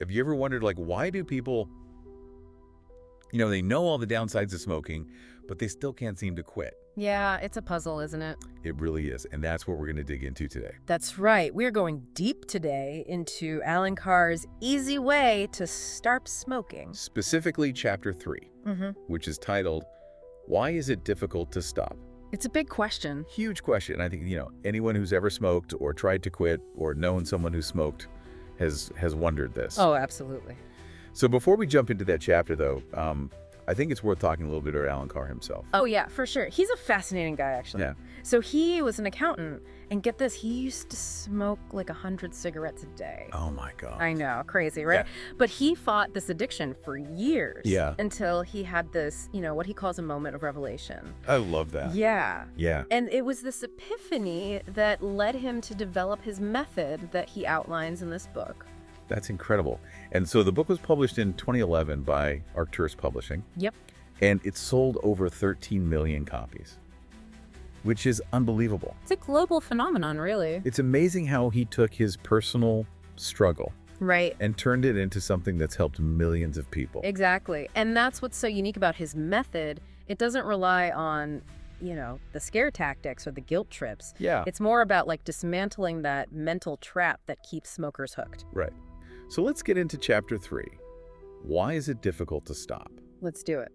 Have you ever wondered, like, why do people, they know all the downsides of smoking, but they still can't seem to quit? Yeah, it's a puzzle, isn't it? It really is, and that's what we're going to dig into today. That's right. We're going deep today into Allen Carr's easy way to start smoking. Specifically, Chapter 3, which is titled, Why is it difficult to stop? It's a big question. Huge question. I think, anyone who's ever smoked or tried to quit or known someone who smoked has wondered this. Oh, absolutely. So before we jump into that chapter, though, I think it's worth talking a little bit about Allen Carr himself. Oh, yeah, for sure. He's a fascinating guy, actually. Yeah. So he was an accountant, and get this, he used to smoke like 100 cigarettes a day. Oh, my God. I know, crazy, right? Yeah. But he fought this addiction for years. Yeah. Until he had this, what he calls a moment of revelation. I love that. Yeah. Yeah. And it was this epiphany that led him to develop his method that he outlines in this book. That's incredible. And so the book was published in 2011 by Arcturus Publishing. Yep. And it sold over 13 million copies, which is unbelievable. It's a global phenomenon, really. It's amazing how he took his personal struggle Right. and turned it into something that's helped millions of people. Exactly. And that's what's so unique about his method. It doesn't rely on, the scare tactics or the guilt trips. Yeah. It's more about like dismantling that mental trap that keeps smokers hooked. Right. So let's get into Chapter 3. Why is it difficult to stop? Let's do it.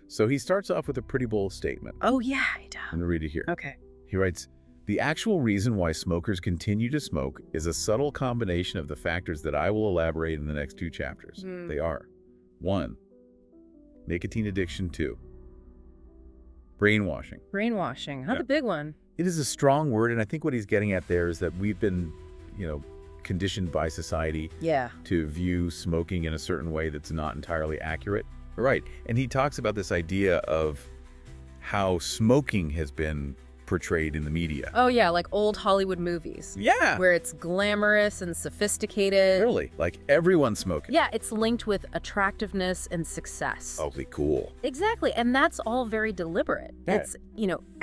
So he starts off with a pretty bold statement. Oh, yeah, he does. I'm going to read it here. Okay. He writes, "The actual reason why smokers continue to smoke is a subtle combination of the factors that I will elaborate in the next 2 chapters. They are 1. Nicotine addiction. 2. Brainwashing. Brainwashing. Yeah. The big one. It is a strong word, and I think what he's getting at there is that we've been, conditioned by society Yeah. to view smoking in a certain way that's not entirely accurate. Right. And he talks about this idea of how smoking has been portrayed in the media. Oh, yeah, like old Hollywood movies. Yeah. Where it's glamorous and sophisticated. Really? Like everyone's smoking. Yeah, it's linked with attractiveness and success. Totally cool. Exactly, and that's all very deliberate. Yeah. It's,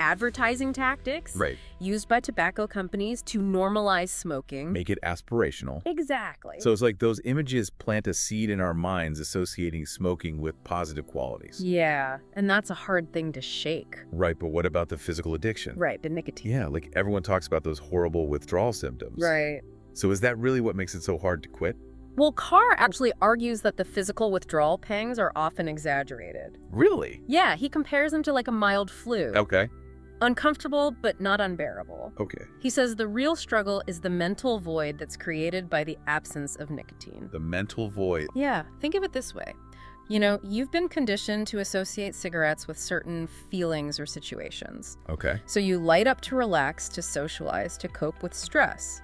advertising tactics Right. used by tobacco companies to normalize smoking. Make it aspirational. Exactly. So it's like those images plant a seed in our minds associating smoking with positive qualities. Yeah, and that's a hard thing to shake. Right, but what about the physical addiction? Right, the nicotine. Yeah, like everyone talks about those horrible withdrawal symptoms. Right. So is that really what makes it so hard to quit? Well, Carr actually argues that the physical withdrawal pangs are often exaggerated. Really? Yeah, he compares them to like a mild flu. Okay. Uncomfortable, but not unbearable. Okay. He says the real struggle is the mental void that's created by the absence of nicotine. The mental void. Yeah, think of it this way. You've been conditioned to associate cigarettes with certain feelings or situations. Okay. So you light up to relax, to socialize, to cope with stress.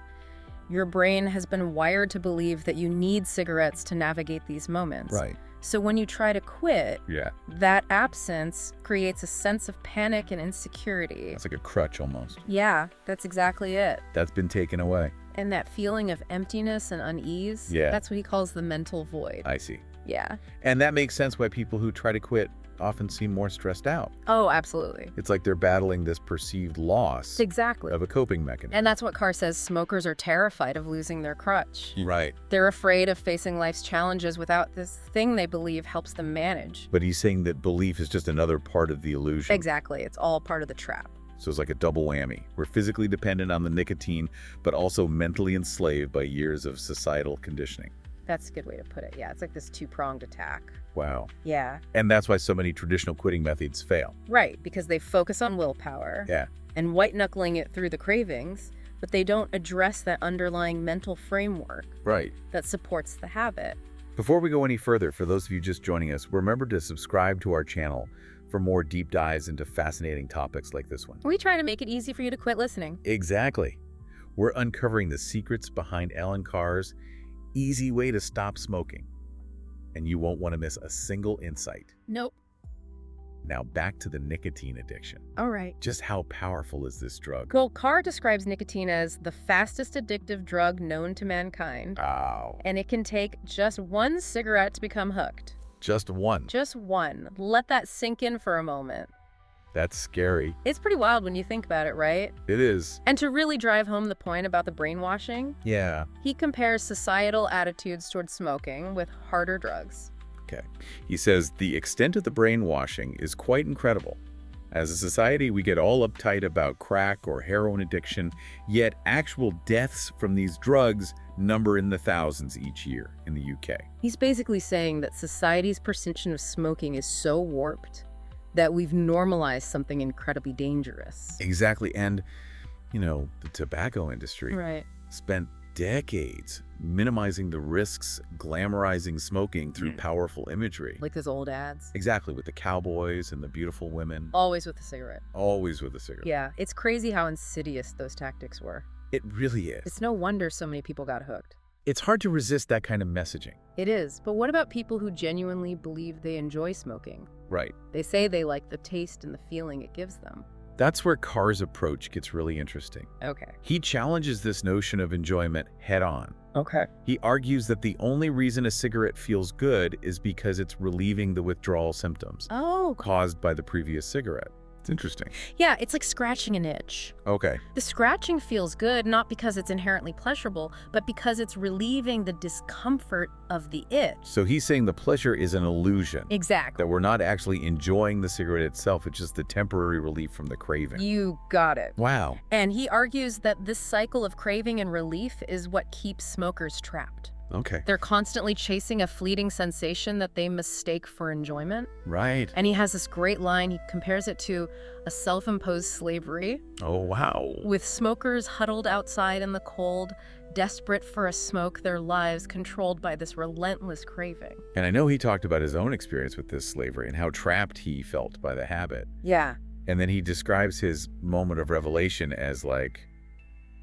Your brain has been wired to believe that you need cigarettes to navigate these moments. Right. So when you try to quit, Yeah. that absence creates a sense of panic and insecurity. It's like a crutch almost. Yeah, that's exactly it. That's been taken away. And that feeling of emptiness and unease, Yeah. that's what he calls the mental void. I see. Yeah. And that makes sense why people who try to quit often seem more stressed out. Oh, absolutely. It's like they're battling this perceived loss Exactly. of a coping mechanism. And that's what Carr says smokers are terrified of losing their crutch. Right. They're afraid of facing life's challenges without this thing they believe helps them manage. But he's saying that belief is just another part of the illusion. Exactly. It's all part of the trap. So it's like a double whammy. We're physically dependent on the nicotine, but also mentally enslaved by years of societal conditioning. That's a good way to put it. Yeah, it's like this two-pronged attack. Wow. Yeah. And that's why so many traditional quitting methods fail. Right, because they focus on willpower. Yeah. And white-knuckling it through the cravings, but they don't address that underlying mental framework Right. that supports the habit. Before we go any further, for those of you just joining us, remember to subscribe to our channel for more deep dives into fascinating topics like this one. We try to make it easy for you to quit listening. Exactly. We're uncovering the secrets behind Allen Carr's easy way to stop smoking. And you won't want to miss a single insight. Nope. Now back to the nicotine addiction. All right. Just how powerful is this drug? Well, Carr describes nicotine as the fastest addictive drug known to mankind. Wow. And it can take just one cigarette to become hooked. Just one. Just one. Let that sink in for a moment. That's scary. It's pretty wild when you think about it, right? It is. And to really drive home the point about the brainwashing, Yeah. he compares societal attitudes towards smoking with harder drugs. Okay. He says the extent of the brainwashing is quite incredible. As a society, we get all uptight about crack or heroin addiction, yet actual deaths from these drugs number in the thousands each year in the UK. He's basically saying that society's perception of smoking is so warped that we've normalized something incredibly dangerous. Exactly. And, the tobacco industry Right. spent decades minimizing the risks, glamorizing smoking through powerful imagery. Like those old ads. Exactly, with the cowboys and the beautiful women. Always with a cigarette. Always with a cigarette. Yeah, it's crazy how insidious those tactics were. It really is. It's no wonder so many people got hooked. It's hard to resist that kind of messaging. It is, but what about people who genuinely believe they enjoy smoking? Right. They say they like the taste and the feeling it gives them. That's where Carr's approach gets really interesting. Okay. He challenges this notion of enjoyment head on. Okay. He argues that the only reason a cigarette feels good is because it's relieving the withdrawal symptoms Oh, caused by the previous cigarette. It's interesting. yeah, it's like scratching an itch. Okay. The scratching feels good not because it's inherently pleasurable, but because it's relieving the discomfort of the itch. So he's saying the pleasure is an illusion. Exactly. That we're not actually enjoying the cigarette itself. It's just the temporary relief from the craving. You got it. Wow. And he argues that this cycle of craving and relief is what keeps smokers trapped. Okay. They're constantly chasing a fleeting sensation that they mistake for enjoyment. Right. And he has this great line. He compares it to a self-imposed slavery, Oh, wow. with smokers huddled outside in the cold, desperate for a smoke, their lives controlled by this relentless craving. And I know he talked about his own experience with this slavery and how trapped he felt by the habit. Yeah. And then he describes his moment of revelation as like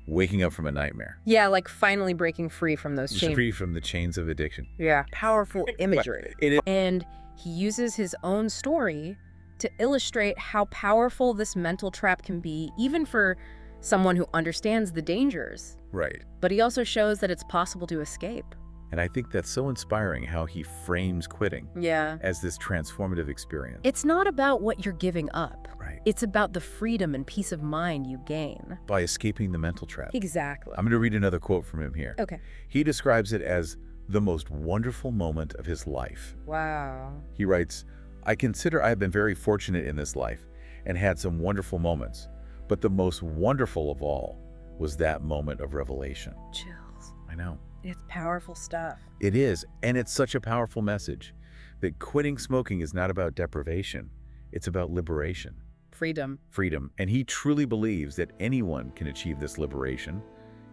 waking up from a nightmare. Yeah, like finally breaking free from those chains. Free from the chains of addiction. Yeah. Powerful imagery. It is. And he uses his own story to illustrate how powerful this mental trap can be, even for someone who understands the dangers. Right. But he also shows that it's possible to escape. And I think that's so inspiring how he frames quitting Yeah. as this transformative experience. It's not about what you're giving up. Right. It's about the freedom and peace of mind you gain. By escaping the mental trap. Exactly. I'm going to read another quote from him here. Okay. He describes it as the most wonderful moment of his life. Wow. He writes, I consider I have been very fortunate in this life and had some wonderful moments, but the most wonderful of all was that moment of revelation. Chills. I know. It's powerful stuff. It is, and it's such a powerful message that quitting smoking is not about deprivation. It's about liberation, Freedom. freedom, and he truly believes that anyone can achieve this liberation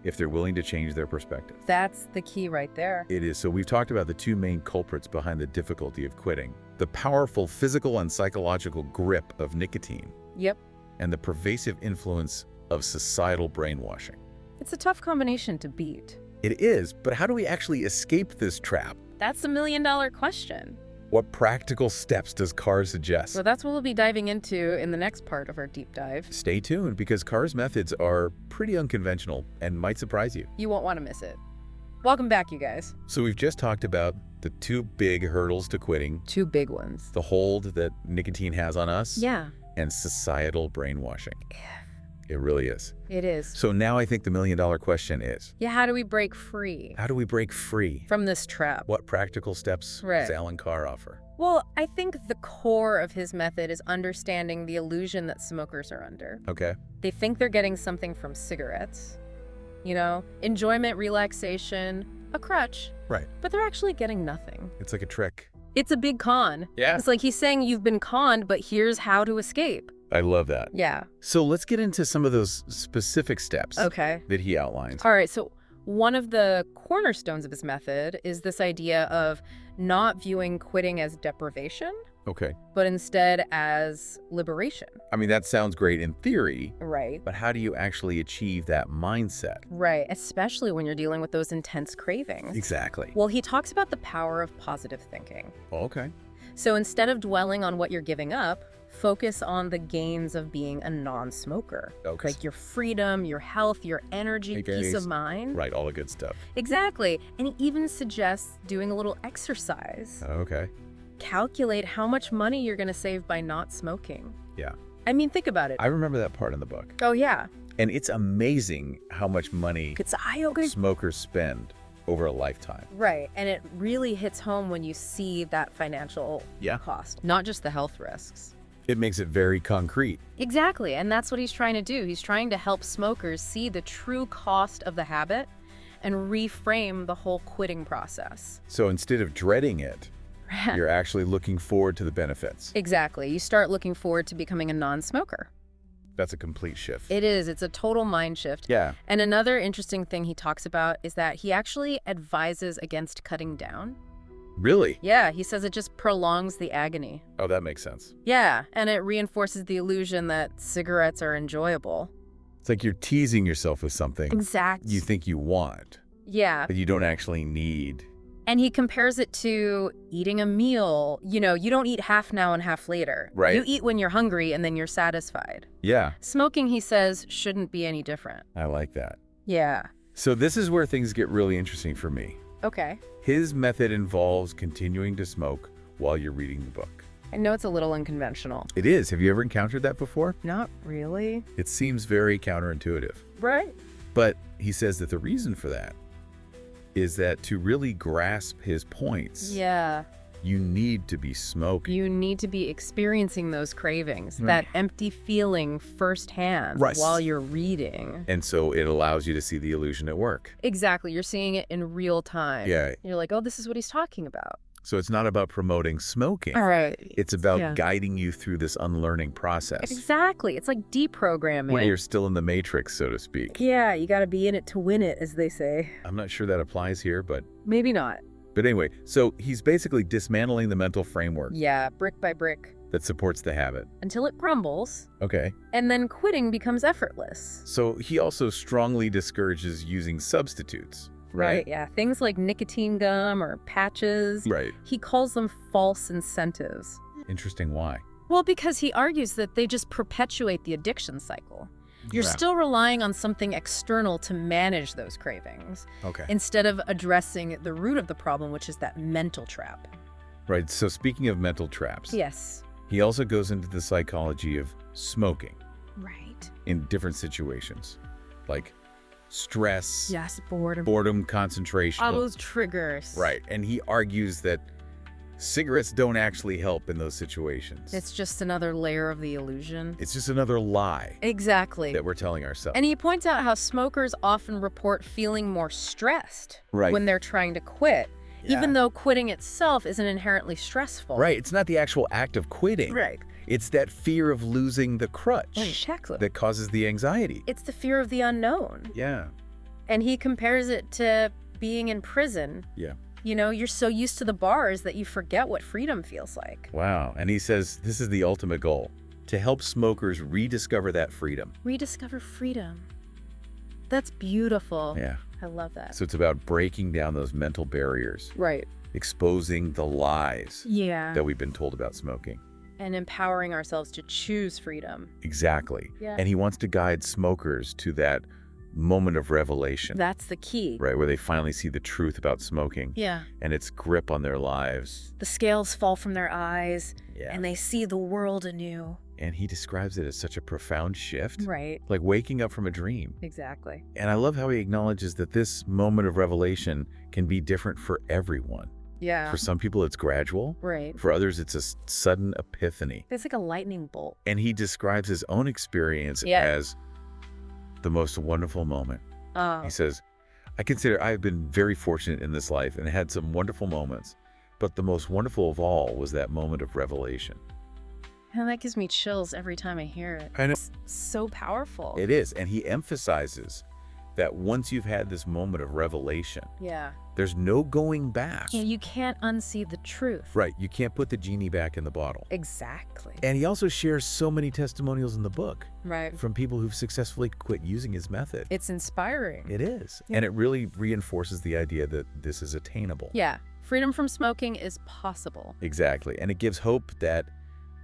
if they're willing to change their perspective. That's the key right there. It is. So we've talked about the two main culprits behind the difficulty of quitting: the powerful physical and psychological grip of nicotine Yep. and the pervasive influence of societal brainwashing. It's a tough combination to beat. It is, but how do we actually escape this trap? That's the million-dollar question. What practical steps does Carr suggest? So that's what we'll be diving into in the next part of our deep dive. Stay tuned, because Carr's methods are pretty unconventional and might surprise you. You won't want to miss it. Welcome back, you guys. So we've just talked about the two big hurdles to quitting: Two big ones. the hold that nicotine has on us, Yeah, and societal brainwashing. It really is. it is. So now I think the million-dollar question is, Yeah, how do we break free how do we break free? from this trap? What practical steps Right. does Allen Carr offer? Well, I think the core of his method is understanding the illusion that smokers are under. Okay. They think they're getting something from cigarettes. Enjoyment, relaxation, a crutch. Right. But they're actually getting nothing. It's like a trick. It's a big con. Yeah. It's like he's saying you've been conned, but here's how to escape. I love that. Yeah. So let's get into some of those specific steps Okay. that he outlines. All right. So one of the cornerstones of his method is this idea of not viewing quitting as deprivation, Okay. but instead as liberation. I mean, that sounds great in theory, Right. but how do you actually achieve that mindset? Right. Especially when you're dealing with those intense cravings. Exactly. Well, he talks about the power of positive thinking. Okay. So instead of dwelling on what you're giving up, focus on the gains of being a non-smoker. Okay. Like your freedom, your health, your energy, Okay. peace of mind. Right, all the good stuff. Exactly. And he even suggests doing a little exercise. Okay. Calculate how much money you're going to save by not smoking. Yeah. I mean, think about it. I remember that part in the book. Oh, yeah. And it's amazing how much money It's eye-opening. smokers spend over a lifetime. Right. And it really hits home when you see that financial Yeah. cost, not just the health risks. It makes it very concrete. Exactly. And that's what he's trying to do. He's trying to help smokers see the true cost of the habit and reframe the whole quitting process. So instead of dreading it, you're actually looking forward to the benefits. Exactly. You start looking forward to becoming a non-smoker. That's a complete shift. It is. It's a total mind shift. Yeah. And another interesting thing he talks about is that he actually advises against cutting down. Really? Yeah, he says it just prolongs the agony. Oh, that makes sense. Yeah, and it reinforces the illusion that cigarettes are enjoyable. It's like you're teasing yourself with something Exactly. you think you want, Yeah. but you don't actually need. And he compares it to eating a meal. You know, you don't eat half now and half later. Right. You eat when you're hungry and then you're satisfied. Yeah, Smoking, he says, shouldn't be any different. I like that. Yeah. So this is where things get really interesting for me. Okay. His method involves continuing to smoke while you're reading the book. I know it's a little unconventional. It is. Have you ever encountered that before? Not really. It seems very counterintuitive. Right. But he says that the reason for that is that to really grasp his points, Yeah. you need to be smoking. You need to be experiencing those cravings, Right. that empty feeling firsthand Right. while you're reading. And so it allows you to see the illusion at work. Exactly. You're seeing it in real time. Yeah. You're like, oh, this is what he's talking about. So it's not about promoting smoking. All right. It's about Yeah. guiding you through this unlearning process Exactly. It's like deprogramming. when you're still in the matrix, so to speak. Yeah, you got to be in it to win it, as they say. I'm not sure that applies here, but Maybe not. anyway, so he's basically dismantling the mental framework Yeah, brick by brick, that supports the habit. until it crumbles, Okay. and then quitting becomes effortless. So he also strongly discourages using substitutes, right? Yeah. Things like nicotine gum or patches. Right. He calls them false incentives. Interesting. Why? Well, because he argues that they just perpetuate the addiction cycle. You're Yeah. still relying on something external to manage those cravings, Okay. instead of addressing the root of the problem, which is that mental trap. Right. So speaking of mental traps, Yes. he also goes into the psychology of smoking Right. in different situations, like stress, Yes, boredom. boredom, concentration. All those triggers. Right. And he argues that cigarettes don't actually help in those situations. It's just another layer of the illusion. It's just another lie Exactly. that we're telling ourselves. And he points out how smokers often report feeling more stressed Right. when they're trying to quit, Yeah. even though quitting itself isn't inherently stressful. Right. It's not the actual act of quitting. Right. It's that fear of losing the crutch Exactly. that causes the anxiety. It's the fear of the unknown. Yeah. And he compares it to being in prison. Yeah. You know, you're so used to the bars that you forget what freedom feels like. Wow. And he says this is the ultimate goal, to help smokers rediscover that freedom. Rediscover freedom. That's beautiful. Yeah. I love that. So it's about breaking down those mental barriers, Right. exposing the lies Yeah. that we've been told about smoking. And empowering ourselves to choose freedom. Exactly. Yeah. And he wants to guide smokers to that moment of revelation, That's the key. right, where they finally see the truth about smoking Yeah. and its grip on their lives. The scales fall from their eyes Yeah. and they see the world anew. And he describes it as such a profound shift, Right. like waking up from a dream. Exactly. And I love how he acknowledges that this moment of revelation can be different for everyone. Yeah. For some people, it's gradual. Right. For others, it's a sudden epiphany. It's like a lightning bolt. And he describes his own experience Yeah. as the most wonderful moment. Oh. He says, I consider I've been very fortunate in this life and had some wonderful moments, but the most wonderful of all was that moment of revelation. And that gives me chills every time I hear it. I know. It's so powerful. It is. And he emphasizes that once you've had this moment of revelation, Yeah. there's no going back. Yeah, you can't unsee the truth. Right. You can't put the genie back in the bottle. Exactly. And he also shares so many testimonials in the book Right. from people who've successfully quit using his method. It's inspiring. It is. Yeah. And it really reinforces the idea that this is attainable. Yeah. Freedom from smoking is possible. Exactly. And it gives hope that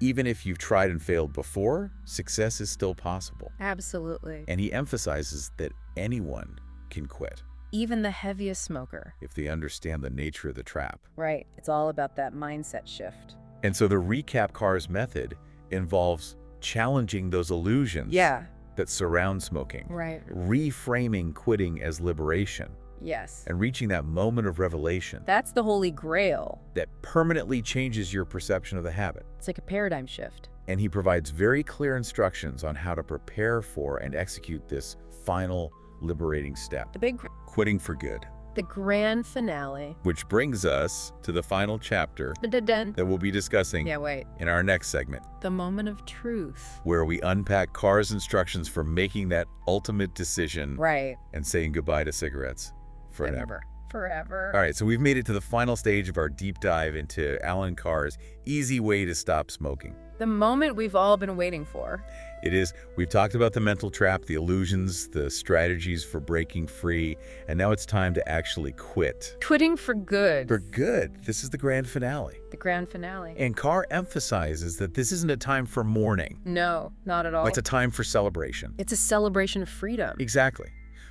even if you've tried and failed before, success is still possible. Absolutely. And he emphasizes that anyone can quit Even the heaviest smoker. if they understand the nature of the trap. Right. It's all about that mindset shift. And so the recap Carr's method involves challenging those illusions Yeah. that surround smoking, Right. reframing quitting as liberation, Yes. and reaching that moment of revelation That's the holy grail. that permanently changes your perception of the habit. It's like a paradigm shift. And he provides very clear instructions on how to prepare for and execute this final liberating step, The big, quitting for good. the grand finale. Which brings us to the final chapter Dun-dun-dun. that we'll be discussing Yeah, wait. in our next segment, The moment of truth. where we unpack Carr's instructions for making that ultimate decision Right. and saying goodbye to cigarettes forever. Forever. All right, so we've made it to the final stage of our deep dive into Allen Carr's easy way to stop smoking. The moment we've all been waiting for. It is, we've talked about the mental trap, the illusions, the strategies for breaking free, and now it's time to actually quit. Quitting for good. For good. This is the grand finale. The grand finale. And Carr emphasizes that this isn't a time for mourning. No, not at all. It's a time for celebration. It's a celebration of freedom. Exactly.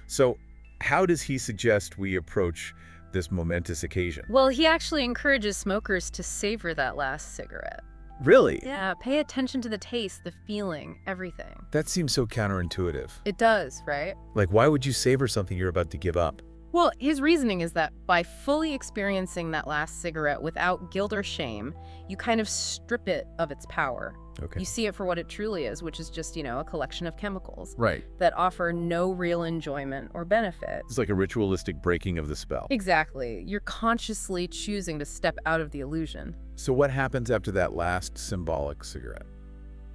So how does he suggest we approach this momentous occasion? Well, he actually encourages smokers to savor that last cigarette. Really? Yeah, pay attention to the taste, the feeling, everything. That seems so counterintuitive. It does, right? Like, why would you savor something you're about to give up? Well, his reasoning is that by fully experiencing that last cigarette without guilt or shame, you kind of strip it of its power. Okay. You see it for what it truly is, which is just, a collection of chemicals Right. that offer no real enjoyment or benefit. It's like a ritualistic breaking of the spell. Exactly. You're consciously choosing to step out of the illusion. So what happens after that last symbolic cigarette?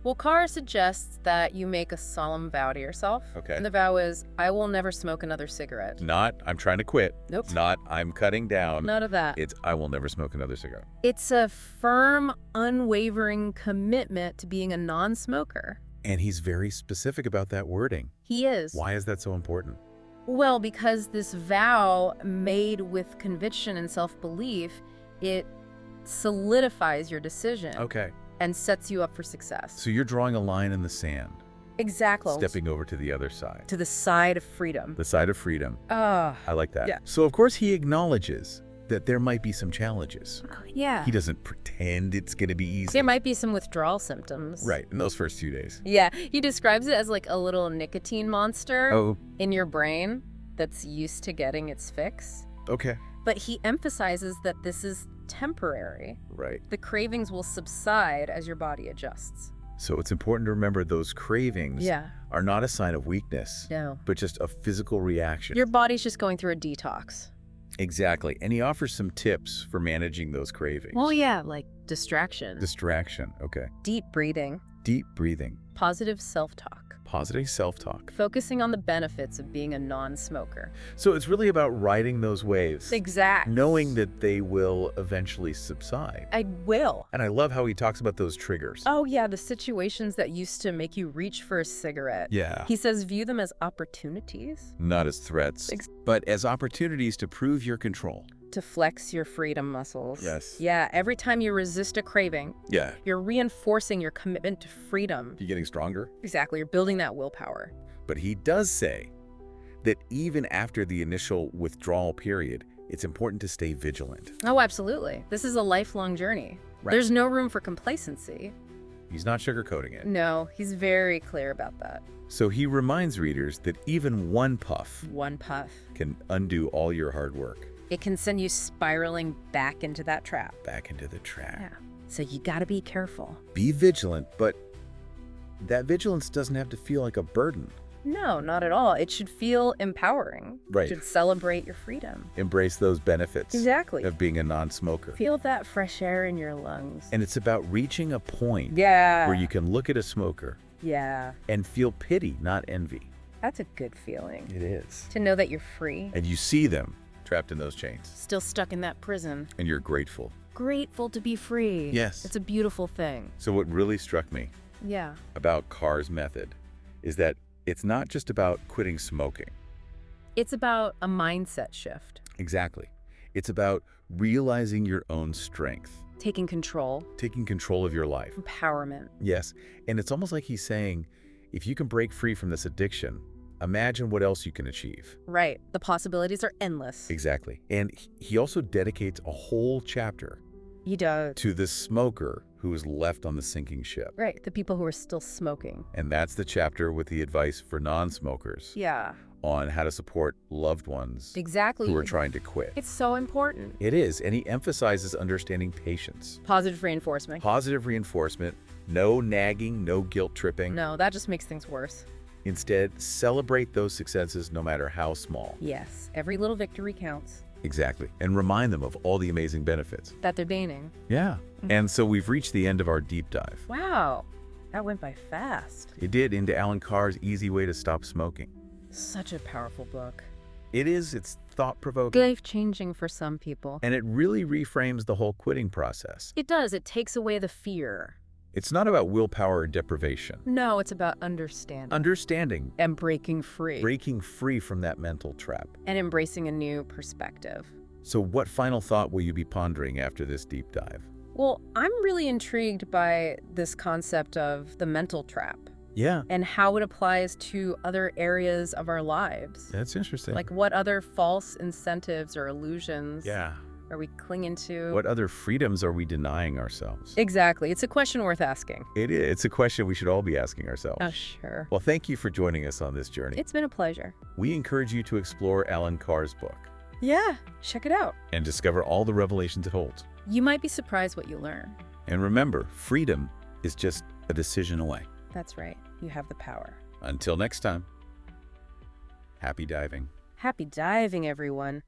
Well, Carr suggests that you make a solemn vow to yourself. Okay. And the vow is, I will never smoke another cigarette. Not, I'm trying to quit. Nope. Not, I'm cutting down. None of that. It's, I will never smoke another cigarette. It's a firm, unwavering commitment to being a non-smoker. And he's very specific about that wording. He is. Why is that so important? Well, because this vow made with conviction and self-belief, it solidifies your decision Okay. and sets you up for success. So you're drawing a line in the sand, Exactly. stepping over to the other side. to the side of freedom. The side of freedom. Ah, I like that. Yeah. So of course he acknowledges that there might be some challenges. yeah. He doesn't pretend it's going to be easy. There might be some withdrawal symptoms. Right, in those first few days. Yeah, he describes it as like a little nicotine monster Oh, in your brain that's used to getting its fix. okay. But he emphasizes that this is temporary. Right. The cravings will subside as your body adjusts. So it's important to remember those cravings are not a sign of weakness, No. but just a physical reaction. Your body's just going through a detox. Exactly. And he offers some tips for managing those cravings. Well, yeah, like distraction, Distraction. Okay. deep breathing, Deep breathing. positive self-talk, Positive self-talk. focusing on the benefits of being a non-smoker. So it's really about riding those waves, Exact. knowing that they will eventually subside. I will. And I love how he talks about those triggers. Oh, yeah, the situations that used to make you reach for a cigarette. Yeah. He says view them as opportunities Not as threats, but as opportunities to prove your control. to flex your freedom muscles. Yes. Yeah, every time you resist a craving, Yeah. you're reinforcing your commitment to freedom. You're getting stronger. Exactly, you're building that willpower. But he does say that even after the initial withdrawal period, it's important to stay vigilant. Oh, absolutely. This is a lifelong journey. Right. There's no room for complacency. He's not sugarcoating it. No, he's very clear about that. So he reminds readers that even one puff One puff. can undo all your hard work. It can send you spiraling back into that trap. Back into the trap. Yeah. So you gotta be careful. Be vigilant, but that vigilance doesn't have to feel like a burden. No, not at all. It should feel empowering. Right. It should celebrate your freedom. Embrace those benefits Exactly. of being a non-smoker. Feel that fresh air in your lungs. And it's about reaching a point Yeah. where you can look at a smoker Yeah. and feel pity, not envy. That's a good feeling. It is. To know that you're free. And you see them trapped in those chains, Still stuck in that prison. and you're grateful. Grateful to be free. Yes. It's a beautiful thing. So what really struck me Yeah. about Carr's method is that it's not just about quitting smoking. It's about a mindset shift. Exactly. It's about realizing your own strength, Taking control. taking control of your life. Empowerment. Yes. And it's almost like he's saying, if you can break free from this addiction, imagine what else you can achieve. Right. The possibilities are endless. Exactly. And he also dedicates a whole chapter He does. to the smoker who is left on the sinking ship. Right, the people who are still smoking. And that's the chapter with the advice for non-smokers Yeah. on how to support loved ones Exactly. who are trying to quit. It's so important. It is, and he emphasizes understanding patience. Positive reinforcement. Positive reinforcement, no nagging, no guilt tripping. No, that just makes things worse. Instead, celebrate those successes no matter how small. Yes, every little victory counts. Exactly. And remind them of all the amazing benefits. That they're gaining. Yeah. And so we've reached the end of our deep dive. Wow, that went by fast. It did, into Allen Carr's Easy Way to Stop Smoking. Such a powerful book. It is, it's thought-provoking. Life-changing for some people. And it really reframes the whole quitting process. It does. It takes away the fear. It's not about willpower or deprivation. No, it's about understanding. Understanding. And breaking free. Breaking free from that mental trap. And embracing a new perspective. So what final thought will you be pondering after this deep dive? Well, I'm really intrigued by this concept of the mental trap. Yeah. And how it applies to other areas of our lives. That's interesting. Like what other false incentives or illusions yeah. are we clinging to? What other freedoms are we denying ourselves? Exactly. It's a question worth asking. It is. It's a question we should all be asking ourselves. Oh, sure. Well, thank you for joining us on this journey. It's been a pleasure. We encourage you to explore Allen Carr's book Yeah, check it out. and discover all the revelations it holds. You might be surprised what you learn. And remember, freedom is just a decision away. That's right. You have the power. Until next time, happy diving. Happy diving, everyone.